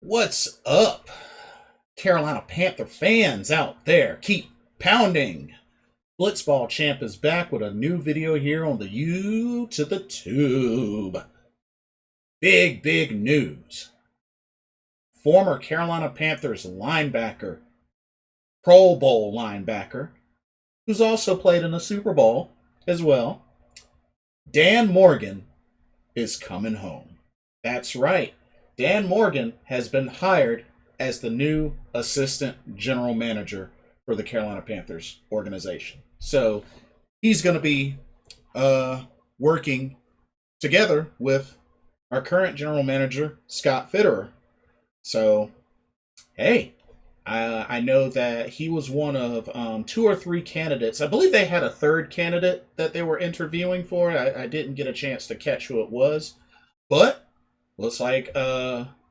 What's up, Carolina Panther fans out there? Keep pounding. Blitzball Champ is back with a new video here on the U to the Tube. Big news. Former Carolina Panthers linebacker, Pro Bowl linebacker, who's also played in the Super Bowl as well, Dan Morgan, is coming home. That's right. Dan Morgan has been hired as the new assistant general manager for the Carolina Panthers organization. So he's going to be working together with our current general manager, Scott Fitterer. So, hey, I know that he was one of two or three candidates. I believe they had a third candidate that they were interviewing for. I didn't get a chance to catch who it was, but looks like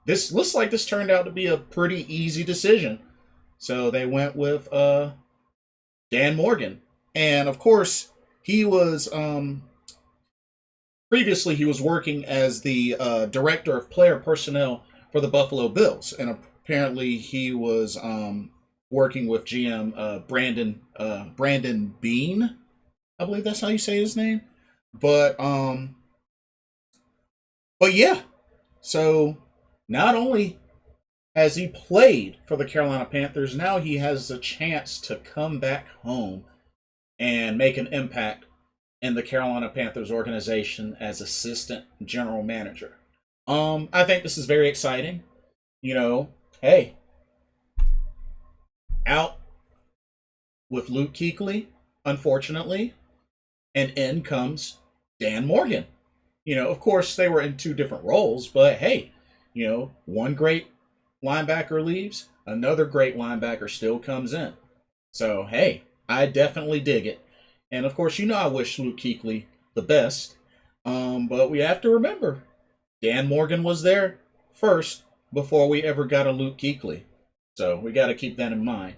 this turned out to be a pretty easy decision. So they went with Dan Morgan, and of course he was previously he was working as the director of player personnel for the Buffalo Bills, and apparently he was working with GM Brandon Bean. I believe that's how you say his name. But yeah. So not only has he played for the Carolina Panthers, now he has a chance to come back home and make an impact in the Carolina Panthers organization as assistant general manager. I think this is very exciting. You know, hey, out with Luke Kuechly, unfortunately, and in comes Dan Morgan. Of course, they were in two different roles, but hey, one great linebacker leaves, another great linebacker still comes in. So, hey, I definitely dig it. And of course, I wish Luke Kuechly the best. But we have to remember, Dan Morgan was there first before we ever got a Luke Kuechly. So we got to keep that in mind.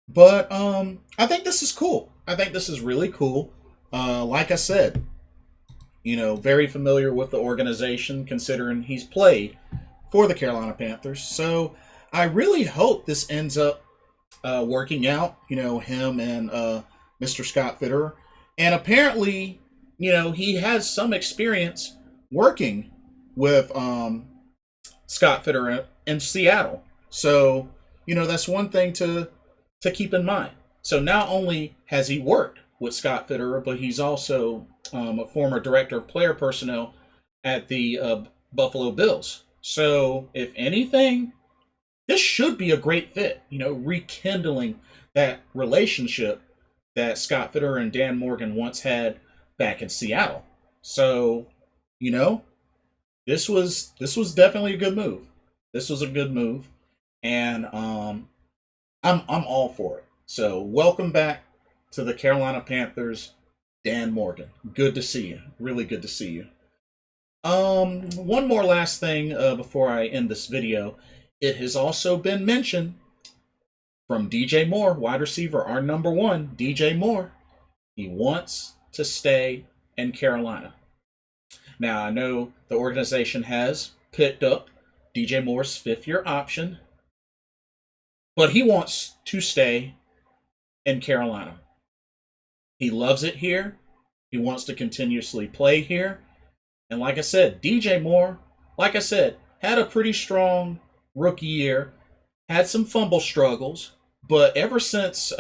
But I think this is cool. I think this is really cool. Like I said, very familiar with the organization considering he's played for the Carolina Panthers. So I really hope this ends up working out, him and Mr. Scott Fitterer. And apparently, he has some experience working with Scott Fitterer in Seattle. So, that's one thing to keep in mind. So not only has he worked with Scott Fitterer, but he's also a former director of player personnel at the Buffalo Bills. So, if anything, this should be a great fit, rekindling that relationship that Scott Fitterer and Dan Morgan once had back in Seattle. So, this was definitely a good move. This was a good move, and I'm all for it. So, welcome back to the Carolina Panthers, Dan Morgan. Good to see you. Really good to see you. One more last thing before I end this video. It has also been mentioned from DJ Moore, wide receiver, our number one, DJ Moore. He wants to stay in Carolina. Now, I know the organization has picked up DJ Moore's fifth-year option, but he wants to stay in Carolina. He loves it here. He wants to continuously play here. And like I said, DJ Moore, had a pretty strong rookie year, had some fumble struggles, but ever since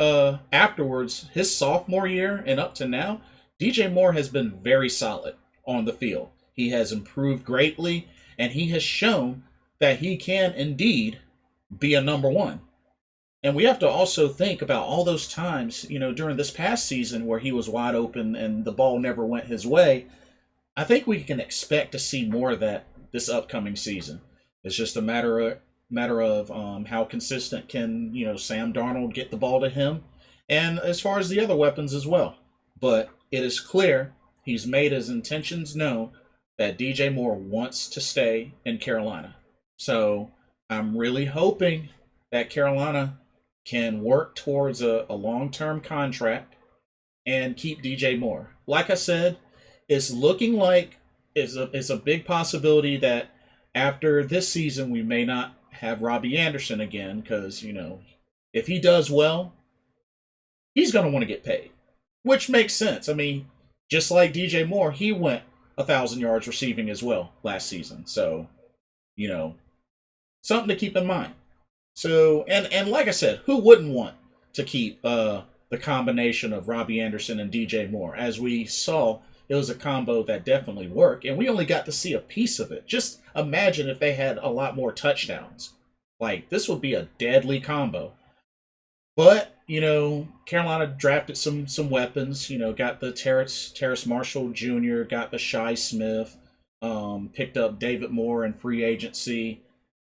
afterwards, his sophomore year and up to now, DJ Moore has been very solid on the field. He has improved greatly, and he has shown that he can indeed be a number one. And we have to also think about all those times, during this past season where he was wide open and the ball never went his way. I think we can expect to see more of that this upcoming season. It's just a matter of how consistent can, Sam Darnold get the ball to him, and as far as the other weapons as well. But it is clear he's made his intentions known that DJ Moore wants to stay in Carolina. So I'm really hoping that Carolina can work towards a long-term contract and keep DJ Moore. Like I said, it's looking like it's a big possibility that after this season we may not have Robbie Anderson again because, if he does well, he's going to want to get paid, which makes sense. I mean, just like DJ Moore, he went 1,000 yards receiving as well last season. So, you know, something to keep in mind. So, and like I said, who wouldn't want to keep the combination of Robbie Anderson and DJ Moore? As we saw, it was a combo that definitely worked, and we only got to see a piece of it. Just imagine if they had a lot more touchdowns. Like, this would be a deadly combo. But, Carolina drafted some weapons, got the Terrace Marshall Jr., got the Shy Smith, picked up David Moore in free agency.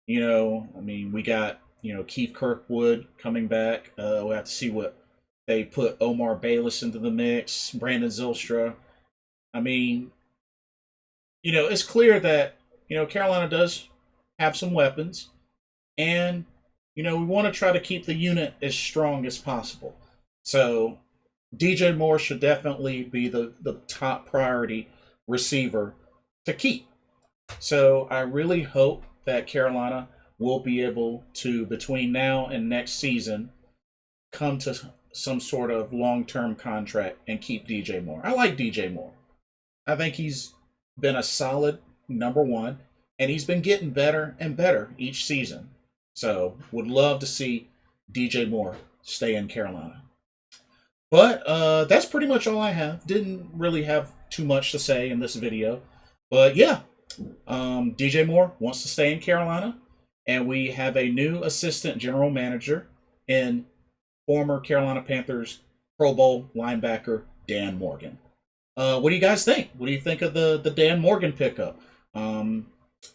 I mean, we got, Keith Kirkwood coming back. We'll have to see what they put Omar Bayless into the mix, Brandon Zylstra. I mean, it's clear that, Carolina does have some weapons. And, we want to try to keep the unit as strong as possible. So DJ Moore should definitely be the top priority receiver to keep. So I really hope that Carolina will be able to, between now and next season, come to some sort of long-term contract and keep DJ Moore. I like DJ Moore. I think he's been a solid number one, and he's been getting better and better each season. So would love to see DJ Moore stay in Carolina. But that's pretty much all I have. Didn't really have too much to say in this video. But yeah, DJ Moore wants to stay in Carolina. And we have a new assistant general manager in former Carolina Panthers Pro Bowl linebacker Dan Morgan. What do you guys think? What do you think of the Dan Morgan pickup? How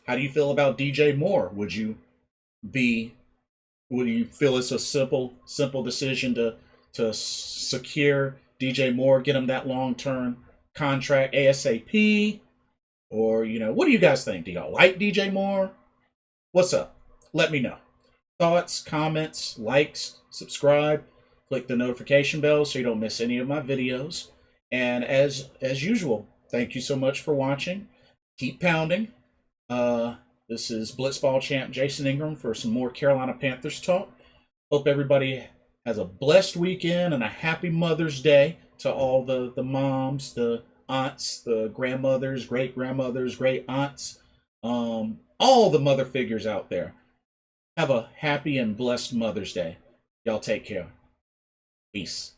do you feel about DJ Moore? Would you feel it's a simple decision to secure DJ Moore, get him that long-term contract ASAP? Or, what do you guys think? Do y'all like DJ Moore? What's up? Let me know. Thoughts, comments, likes, subscribe, click the notification bell so you don't miss any of my videos. And as usual, thank you so much for watching. Keep pounding. This is Blitzball champ Jason Ingram for some more Carolina Panthers talk. Hope everybody has a blessed weekend and a happy Mother's Day to all the moms, the aunts, the grandmothers, great-grandmothers, great-aunts, all the mother figures out there. Have a happy and blessed Mother's Day. Y'all take care. Peace.